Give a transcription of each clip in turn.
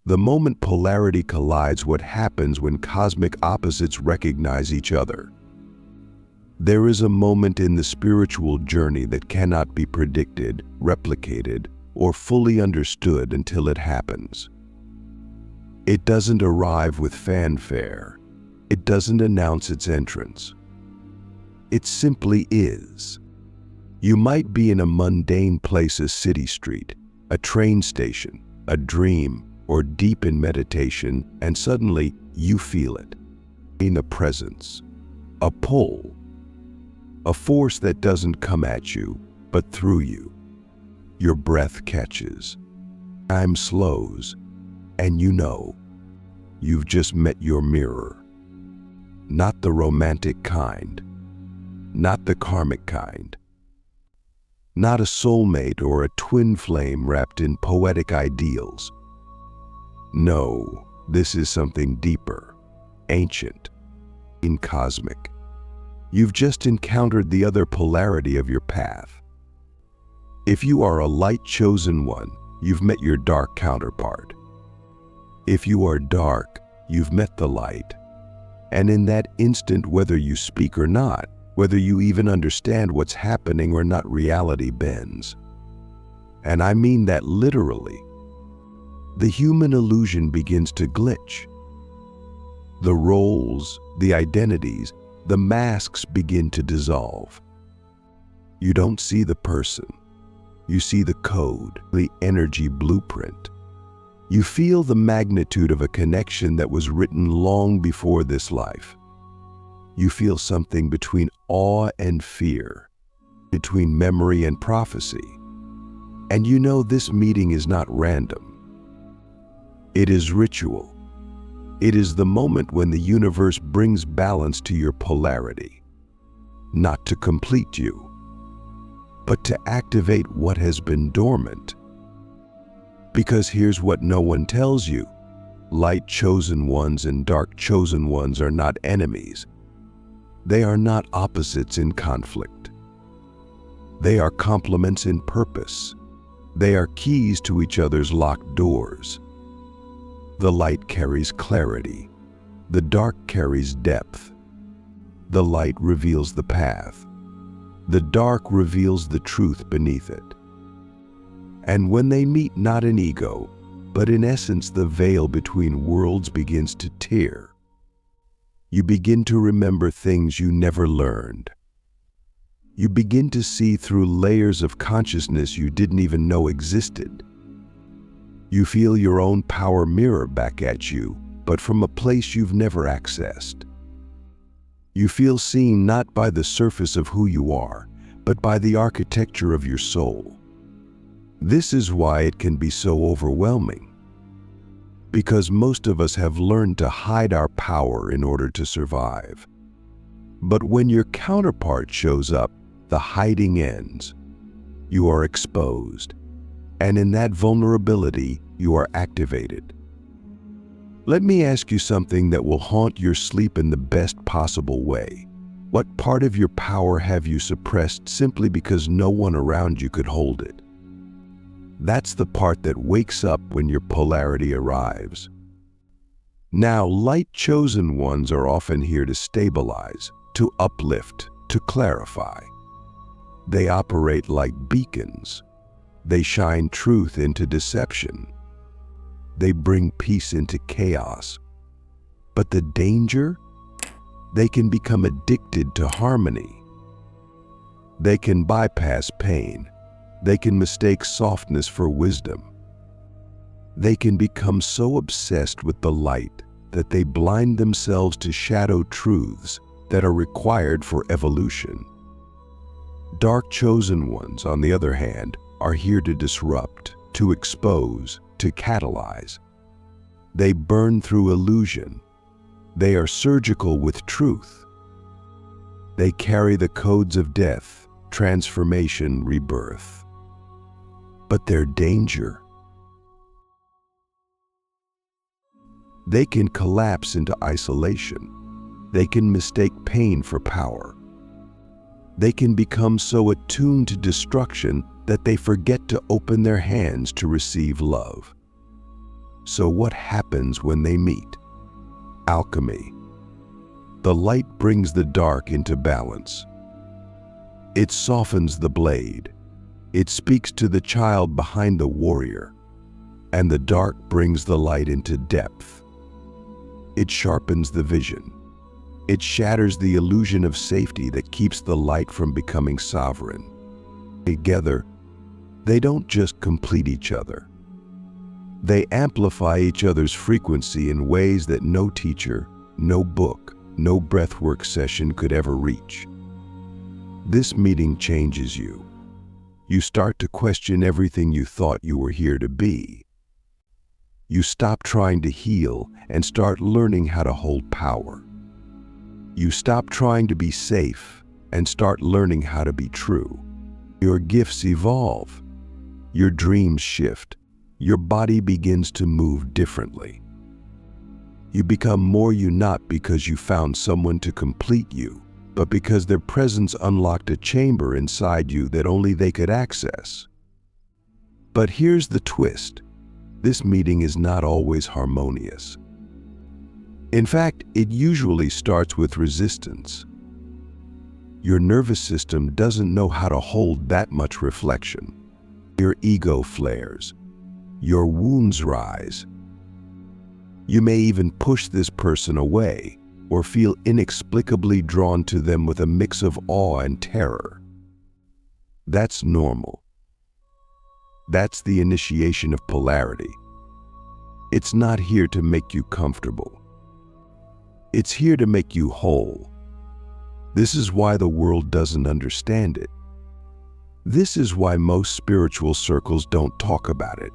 The moment polarity collides, what happens when cosmic opposites recognize each other? There is a moment in the spiritual journey that cannot be predicted, replicated, or fully understood until it happens. It doesn't arrive with fanfare. It doesn't announce its entrance. It simply is. You might be in a mundane place, a city street, a train station, a dream, or deep in meditation, and suddenly you feel it. In a presence, a pull, a force that doesn't come at you, but through you. Your breath catches, time slows, and you know you've just met your mirror. Not the romantic kind, not the karmic kind, not a soulmate or a twin flame wrapped in poetic ideals. No, this is something deeper, ancient, and cosmic. You've just encountered the other polarity of your path. If you are a light chosen one, you've met your dark counterpart. If you are dark, you've met the light. And in that instant, whether you speak or not, whether you even understand what's happening or not, reality bends. And I mean that literally. The human illusion begins to glitch. The roles, the identities, the masks begin to dissolve. You don't see the person. You see the code, the energy blueprint. You feel the magnitude of a connection that was written long before this life. You feel something between awe and fear, between memory and prophecy. And you know this meeting is not random. It is ritual. It is the moment when the universe brings balance to your polarity, not to complete you, but to activate what has been dormant. Because here's what no one tells you: light chosen ones and dark chosen ones are not enemies. They are not opposites in conflict. They are complements in purpose. They are keys to each other's locked doors. The light carries clarity. The dark carries depth. The light reveals the path. The dark reveals the truth beneath it. And when they meet, not in ego, but in essence, the veil between worlds begins to tear. You begin to remember things you never learned. You begin to see through layers of consciousness you didn't even know existed. You feel your own power mirror back at you, but from a place you've never accessed. You feel seen not by the surface of who you are, but by the architecture of your soul. This is why it can be so overwhelming. Because most of us have learned to hide our power in order to survive. But when your counterpart shows up, the hiding ends. You are exposed. And in that vulnerability, you are activated. Let me ask you something that will haunt your sleep in the best possible way. What part of your power have you suppressed simply because no one around you could hold it? That's the part that wakes up when your polarity arrives. Now, light chosen ones are often here to stabilize, to uplift, to clarify. They operate like beacons. They shine truth into deception. They bring peace into chaos. But the danger? They can become addicted to harmony. They can bypass pain. They can mistake softness for wisdom. They can become so obsessed with the light that they blind themselves to shadow truths that are required for evolution. Dark chosen ones, on the other hand, are here to disrupt, to expose, to catalyze. They burn through illusion. They are surgical with truth. They carry the codes of death, transformation, rebirth. But their danger? They can collapse into isolation. They can mistake pain for power. They can become so attuned to destruction that they forget to open their hands to receive love. So what happens when they meet? Alchemy. The light brings the dark into balance. It softens the blade. It speaks to the child behind the warrior. And the dark brings the light into depth. It sharpens the vision. It shatters the illusion of safety that keeps the light from becoming sovereign. Together, they don't just complete each other. They amplify each other's frequency in ways that no teacher, no book, no breathwork session could ever reach. This meeting changes you. You start to question everything you thought you were here to be. You stop trying to heal and start learning how to hold power. You stop trying to be safe and start learning how to be true. Your gifts evolve. Your dreams shift. Your body begins to move differently. You become more you not because you found someone to complete you, but because their presence unlocked a chamber inside you that only they could access. But here's the twist. This meeting is not always harmonious. In fact, it usually starts with resistance. Your nervous system doesn't know how to hold that much reflection. Your ego flares. Your wounds rise. You may even push this person away or feel inexplicably drawn to them with a mix of awe and terror. That's normal. That's the initiation of polarity. It's not here to make you comfortable. It's here to make you whole. This is why the world doesn't understand it. This is why most spiritual circles don't talk about it.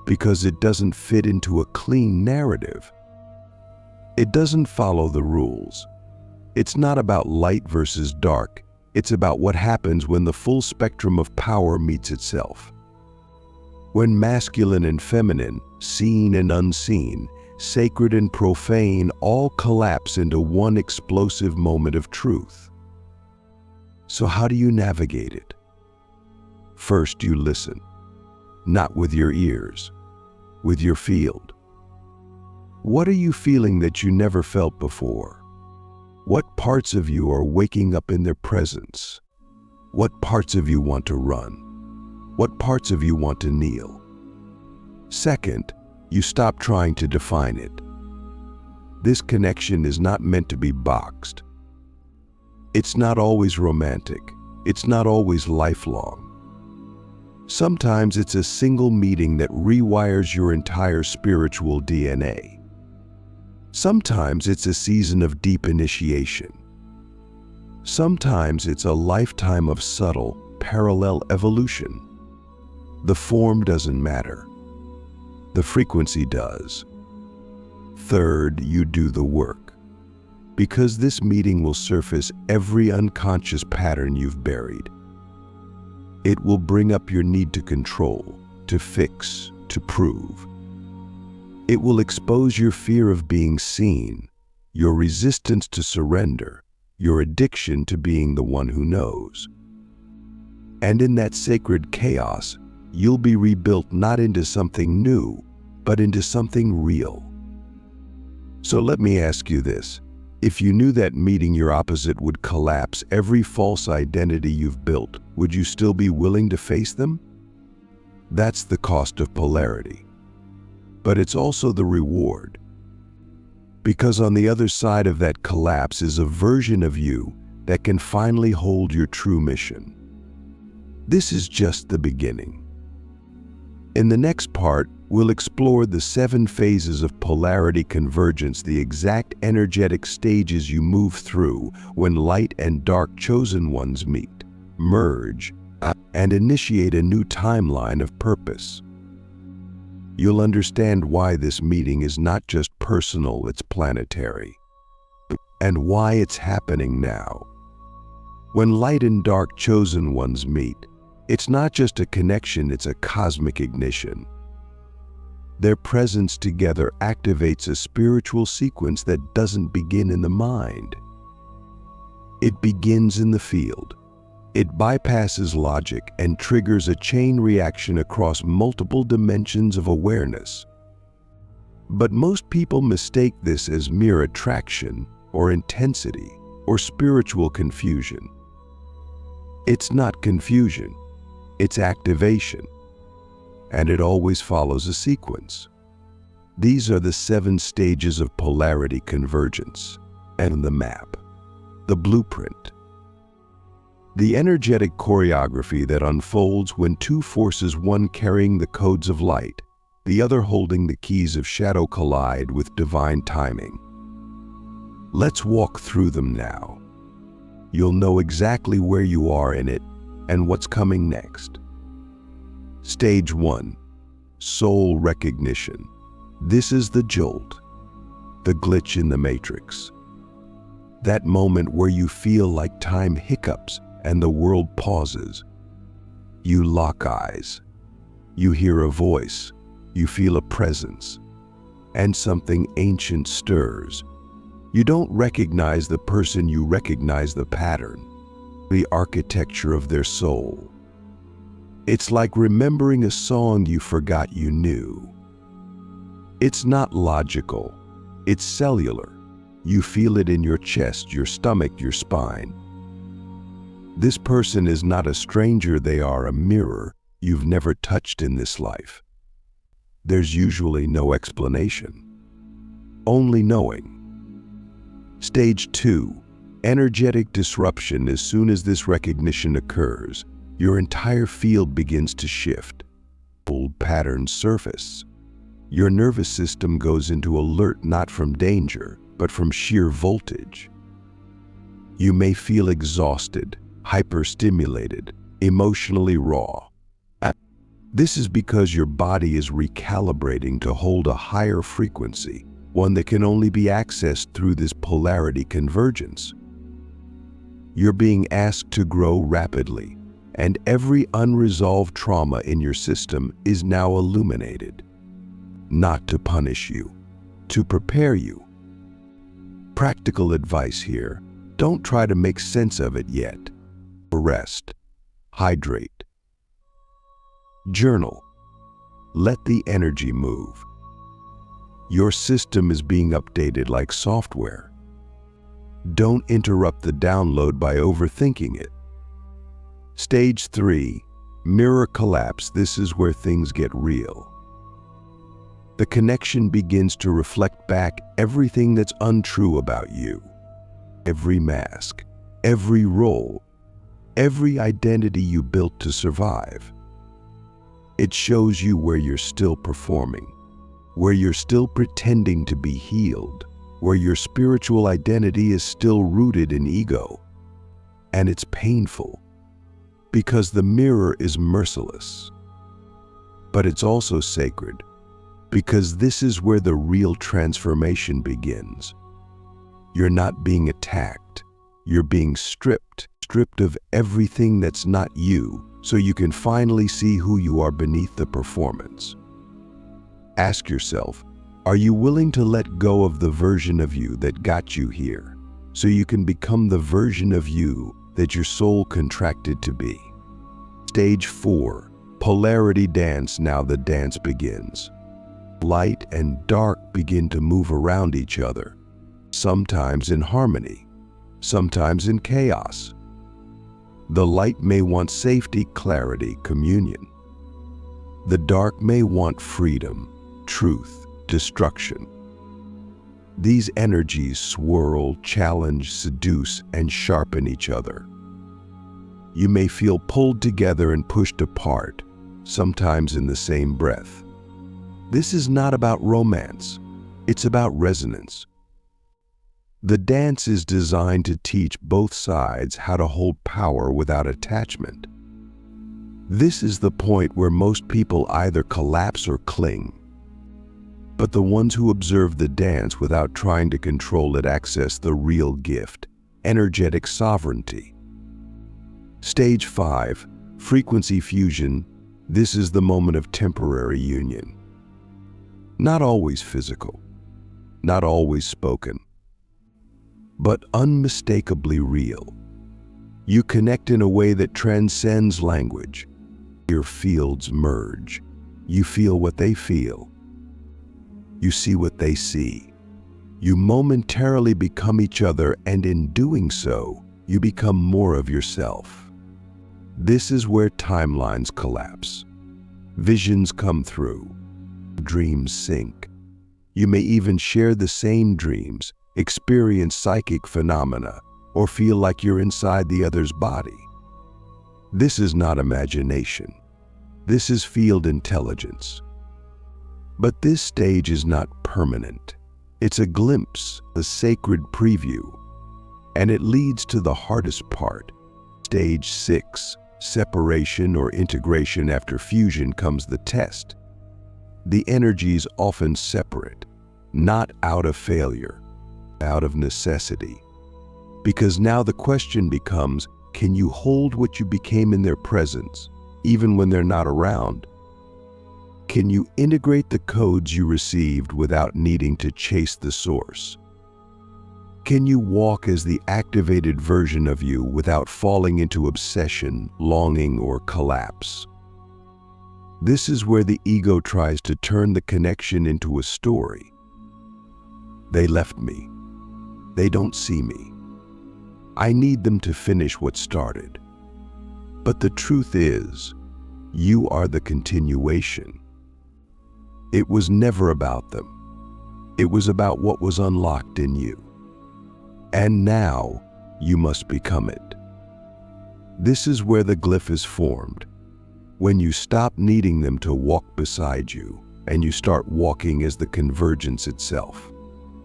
Because it doesn't fit into a clean narrative. It doesn't follow the rules. It's not about light versus dark. It's about what happens when the full spectrum of power meets itself. When masculine and feminine, seen and unseen, sacred and profane all collapse into one explosive moment of truth. So how do you navigate it? First, you listen. Not with your ears, with your field. What are you feeling that you never felt before? What parts of you are waking up in their presence? What parts of you want to run? What parts of you want to kneel? Second, you stop trying to define it. This connection is not meant to be boxed. It's not always romantic. It's not always lifelong. Sometimes it's a single meeting that rewires your entire spiritual DNA. Sometimes it's a season of deep initiation. Sometimes it's a lifetime of subtle, parallel evolution. The form doesn't matter. The frequency does. Third, you do the work. Because this meeting will surface every unconscious pattern you've buried. It will bring up your need to control, to fix, to prove. It will expose your fear of being seen, your resistance to surrender, your addiction to being the one who knows. And in that sacred chaos, you'll be rebuilt not into something new, but into something real. So let me ask you this. If you knew that meeting your opposite would collapse every false identity you've built, would you still be willing to face them? That's the cost of polarity. But it's also the reward. Because on the other side of that collapse is a version of you that can finally hold your true mission. This is just the beginning. In the next part, we'll explore the 7 phases of polarity convergence, the exact energetic stages you move through when light and dark chosen ones meet, merge, and initiate a new timeline of purpose. You'll understand why this meeting is not just personal, it's planetary, and why it's happening now. When light and dark chosen ones meet, it's not just a connection, it's a cosmic ignition. Their presence together activates a spiritual sequence that doesn't begin in the mind. It begins in the field. It bypasses logic and triggers a chain reaction across multiple dimensions of awareness, But most people mistake this as mere attraction or intensity or spiritual confusion. It's not confusion, it's activation, and it always follows a sequence. These are the 7 stages of polarity convergence and the map, the blueprint. The energetic choreography that unfolds when 2 forces, one carrying the codes of light, the other holding the keys of shadow, collide with divine timing. Let's walk through them now. You'll know exactly where you are in it and what's coming next. Stage 1. Soul recognition. This is the jolt, the glitch in the matrix. That moment where you feel like time hiccups and the world pauses. You lock eyes. You hear a voice. You feel a presence. And something ancient stirs. You don't recognize the person, you recognize the pattern, the architecture of their soul. It's like remembering a song you forgot you knew. It's not logical, it's cellular. You feel it in your chest, your stomach, your spine. This person is not a stranger, they are a mirror you've never touched in this life. There's usually no explanation, only knowing. Stage 2. Energetic disruption. As soon as this recognition occurs, your entire field begins to shift. Old patterns surface. Your nervous system goes into alert, not from danger, but from sheer voltage. You may feel exhausted, hyperstimulated, emotionally raw. This is because your body is recalibrating to hold a higher frequency, one that can only be accessed through this polarity convergence. You're being asked to grow rapidly, and every unresolved trauma in your system is now illuminated. Not to punish you, to prepare you. Practical advice here: don't try to make sense of it yet. Rest. Hydrate. Journal. Let the energy move. Your system is being updated like software. Don't interrupt the download by overthinking it. Stage 3. Mirror collapse. This is where things get real. The connection begins to reflect back everything that's untrue about you. Every mask, every role, every identity you built to survive. It shows you where you're still performing, where you're still pretending to be healed, where your spiritual identity is still rooted in ego. And it's painful, because the mirror is merciless. But it's also sacred, because this is where the real transformation begins. You're not being attacked, you're being stripped of everything that's not you, so you can finally see who you are beneath the performance. Ask yourself, are you willing to let go of the version of you that got you here, so you can become the version of you that your soul contracted to be? Stage 4. Polarity dance. Now the dance begins. Light and dark begin to move around each other, sometimes in harmony, sometimes in chaos. The light may want safety, clarity, communion. The dark may want freedom, truth, destruction. These energies swirl, challenge, seduce, and sharpen each other. You may feel pulled together and pushed apart, sometimes in the same breath. This is not about romance, it's about resonance. The dance is designed to teach both sides how to hold power without attachment. This is the point where most people either collapse or cling. But the ones who observe the dance without trying to control it access the real gift, energetic sovereignty. Stage 5. Frequency fusion. This is the moment of temporary union. Not always physical, not always spoken, but unmistakably real. You connect in a way that transcends language. Your fields merge. You feel what they feel. You see what they see. You momentarily become each other, and in doing so, you become more of yourself. This is where timelines collapse. Visions come through. Dreams sync. You may even share the same dreams, experience psychic phenomena, or feel like you're inside the other's body. This is not imagination. This is field intelligence. But this stage is not permanent. It's a glimpse, a sacred preview, and it leads to the hardest part. Stage 6, separation or integration after fusion, comes the test. The energies often separate, not out of failure, out of necessity. Because now the question becomes, can you hold what you became in their presence, even when they're not around? Can you integrate the codes you received without needing to chase the source? Can you walk as the activated version of you without falling into obsession, longing, or collapse? This is where the ego tries to turn the connection into a story. They left me. They don't see me. I need them to finish what started. But the truth is, you are the continuation. It was never about them. It was about what was unlocked in you. And now, you must become it. This is where the glyph is formed. When you stop needing them to walk beside you, and you start walking as the convergence itself.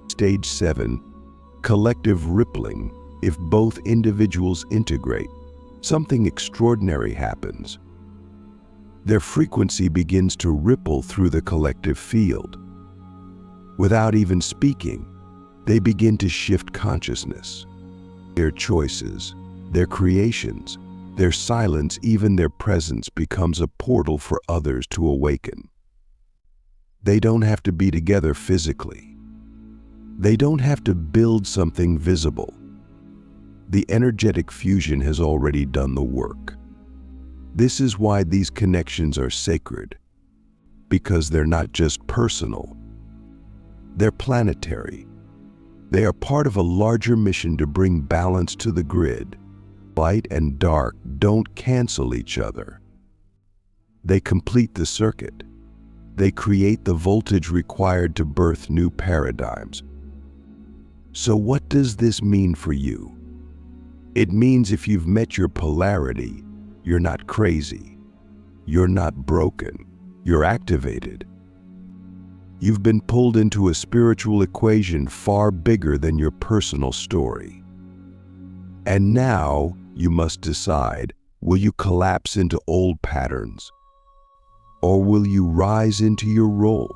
Stage 7, collective rippling. If both individuals integrate, something extraordinary happens. Their frequency begins to ripple through the collective field. Without even speaking, they begin to shift consciousness. Their choices, their creations, their silence, even their presence becomes a portal for others to awaken. They don't have to be together physically. They don't have to build something visible. The energetic fusion has already done the work. This is why these connections are sacred, because they're not just personal. They're planetary. They are part of a larger mission to bring balance to the grid. Light and dark don't cancel each other. They complete the circuit. They create the voltage required to birth new paradigms. So what does this mean for you? It means if you've met your polarity, you're not crazy. You're not broken. You're activated. You've been pulled into a spiritual equation far bigger than your personal story. And now you must decide, will you collapse into old patterns? Or will you rise into your role?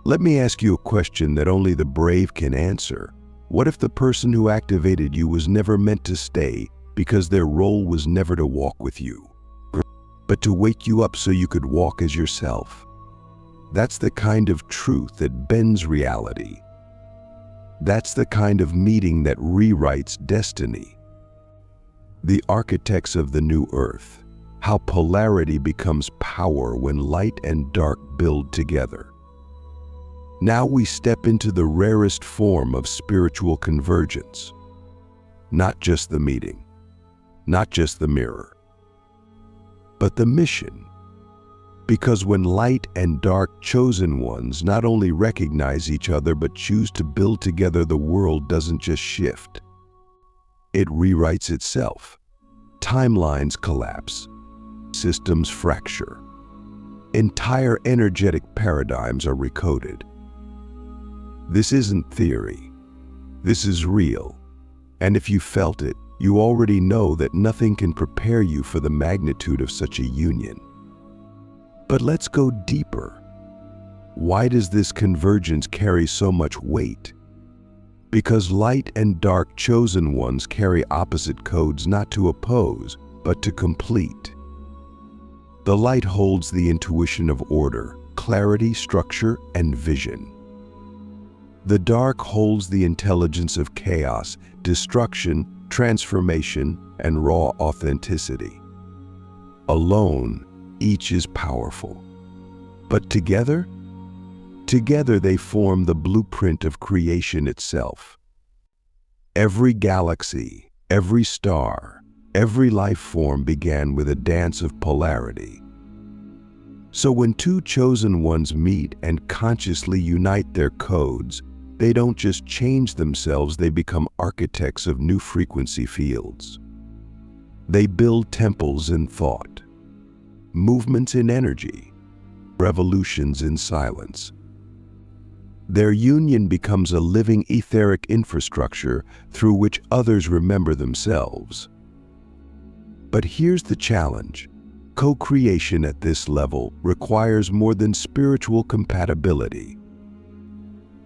Let me ask you a question that only the brave can answer. What if the person who activated you was never meant to stay because their role was never to walk with you, but to wake you up so you could walk as yourself? That's the kind of truth that bends reality. That's the kind of meeting that rewrites destiny. The architects of the new earth, how polarity becomes power when light and dark build together. Now we step into the rarest form of spiritual convergence. Not just the meeting, not just the mirror, but the mission. Because when light and dark chosen ones not only recognize each other but choose to build together, the world doesn't just shift. It rewrites itself. Timelines collapse. Systems fracture. Entire energetic paradigms are recoded. This isn't theory. This is real. And if you felt it, you already know that nothing can prepare you for the magnitude of such a union. But let's go deeper. Why does this convergence carry so much weight? Because light and dark chosen ones carry opposite codes, not to oppose, but to complete. The light holds the intuition of order, clarity, structure, and vision. The dark holds the intelligence of chaos, destruction, transformation, and raw authenticity. Alone, each is powerful. But together Together they form the blueprint of creation itself. Every galaxy, every star, every life form began with a dance of polarity. So when two chosen ones meet and consciously unite their codes, they don't just change themselves, they become architects of new frequency fields. They build temples in thought, movements in energy, revolutions in silence. Their union becomes a living etheric infrastructure through which others remember themselves. But here's the challenge. Co-creation at this level requires more than spiritual compatibility.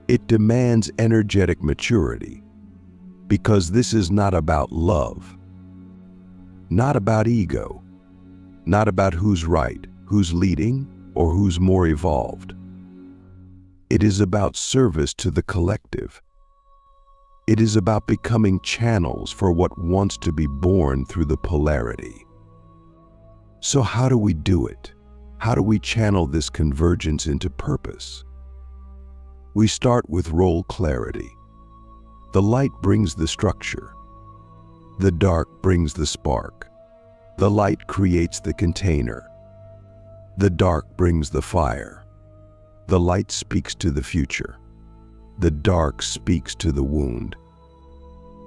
It demands energetic maturity, because this is not about love, not about ego, not about who's right, who's leading, or who's more evolved. It is about service to the collective. It is about becoming channels for what wants to be born through the polarity. So how do we do it? How do we channel this convergence into purpose? We start with role clarity. The light brings the structure. The dark brings the spark. The light creates the container. The dark brings the fire. The light speaks to the future. The dark speaks to the wound.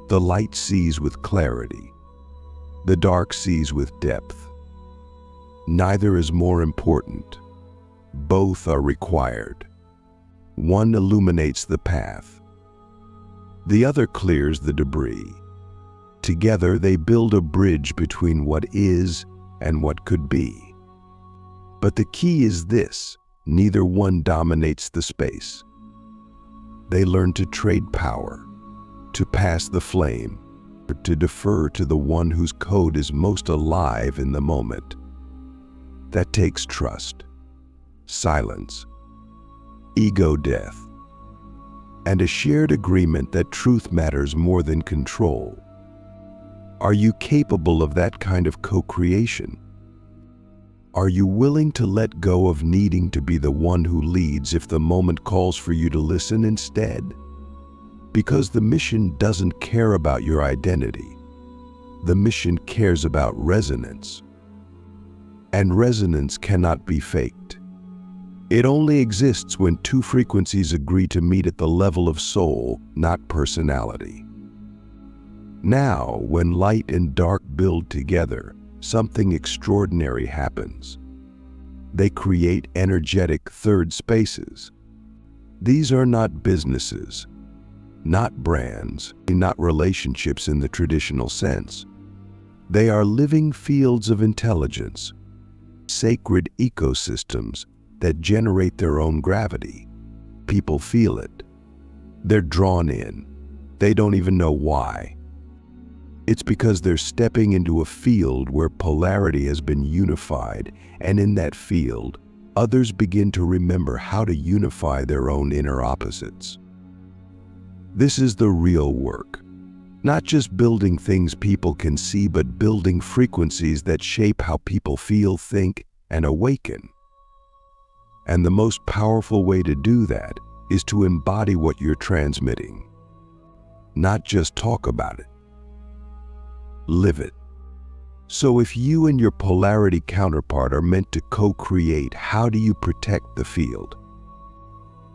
The light sees with clarity. The dark sees with depth. Neither is more important. Both are required. One illuminates the path. The other clears the debris. Together they build a bridge between what is and what could be. But the key is this: neither one dominates the space. They learn to trade power, to pass the flame, to defer to the one whose code is most alive in the moment. That takes trust, silence, ego death, and a shared agreement that truth matters more than control. Are you capable of that kind of co-creation? Are you willing to let go of needing to be the one who leads if the moment calls for you to listen instead? Because the mission doesn't care about your identity. The mission cares about resonance. And resonance cannot be faked. It only exists when two frequencies agree to meet at the level of soul, not personality. Now, when light and dark build together, something extraordinary happens. They create energetic third spaces. These are not businesses, not brands, not relationships in the traditional sense. They are living fields of intelligence, sacred ecosystems that generate their own gravity. People feel it. They're drawn in. They don't even know why. It's because they're stepping into a field where polarity has been unified, and in that field, others begin to remember how to unify their own inner opposites. This is the real work. Not just building things people can see, but building frequencies that shape how people feel, think, and awaken. And the most powerful way to do that is to embody what you're transmitting. Not just talk about it. Live it. So if you and your polarity counterpart are meant to co-create, how do you protect the field?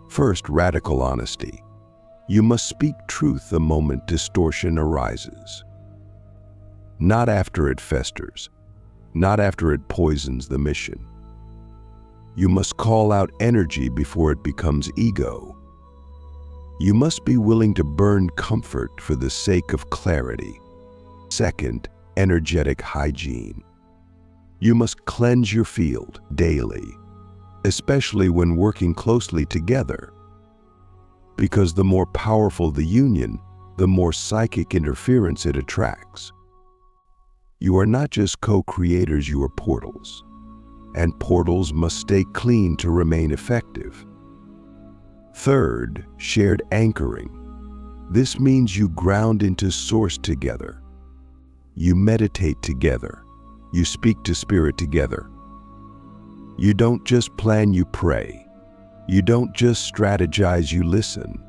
First, radical honesty. You must speak truth the moment distortion arises. Not after it festers, not after it poisons the mission. You must call out energy before it becomes ego. You must be willing to burn comfort for the sake of clarity. Second, energetic hygiene. You must cleanse your field daily, especially when working closely together. Because the more powerful the union, the more psychic interference it attracts. You are not just co-creators, you are portals. And portals must stay clean to remain effective. Third, shared anchoring. This means you ground into source together. You meditate together. You speak to spirit together. You don't just plan, you pray. You don't just strategize, you listen.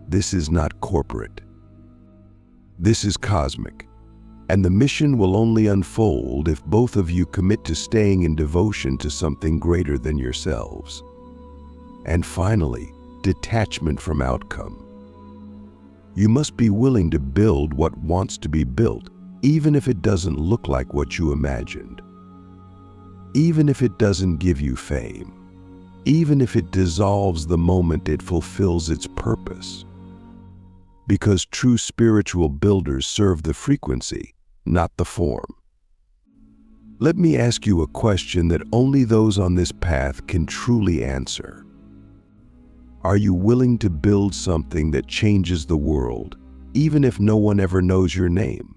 This is not corporate. This is cosmic. And the mission will only unfold if both of you commit to staying in devotion to something greater than yourselves. And finally, detachment from outcome. You must be willing to build what wants to be built, even if it doesn't look like what you imagined. Even if it doesn't give you fame. Even if it dissolves the moment it fulfills its purpose. Because true spiritual builders serve the frequency, not the form. Let me ask you a question that only those on this path can truly answer. Are you willing to build something that changes the world, even if no one ever knows your name?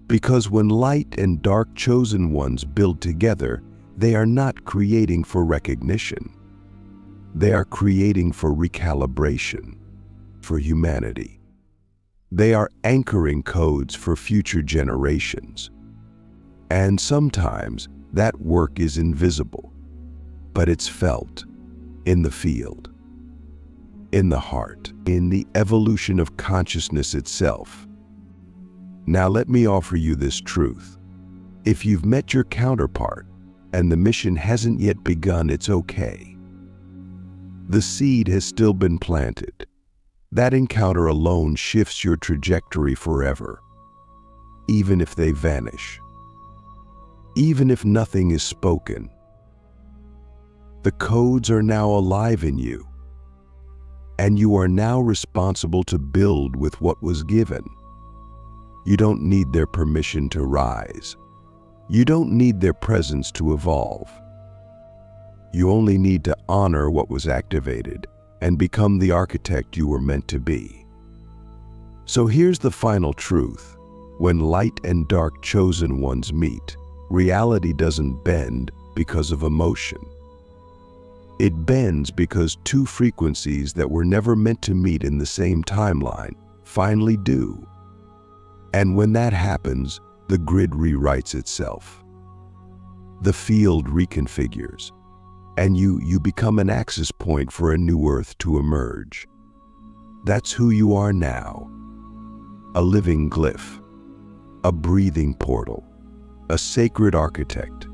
Because when light and dark chosen ones build together, they are not creating for recognition. They are creating for recalibration, for humanity. They are anchoring codes for future generations. And sometimes that work is invisible, but it's felt in the field, in the heart, in the evolution of consciousness itself. Now let me offer you this truth. If you've met your counterpart and the mission hasn't yet begun, it's okay. The seed has still been planted. That encounter alone shifts your trajectory forever, even if they vanish. Even if nothing is spoken, the codes are now alive in you, and you are now responsible to build with what was given. You don't need their permission to rise. You don't need their presence to evolve. You only need to honor what was activated and become the architect you were meant to be. So here's the final truth. When light and dark chosen ones meet, reality doesn't bend because of emotion. It bends because two frequencies that were never meant to meet in the same timeline finally do. And when that happens, the grid rewrites itself. The field reconfigures, and you become an access point for a new earth to emerge. That's who you are now. A living glyph, a breathing portal, a sacred architect.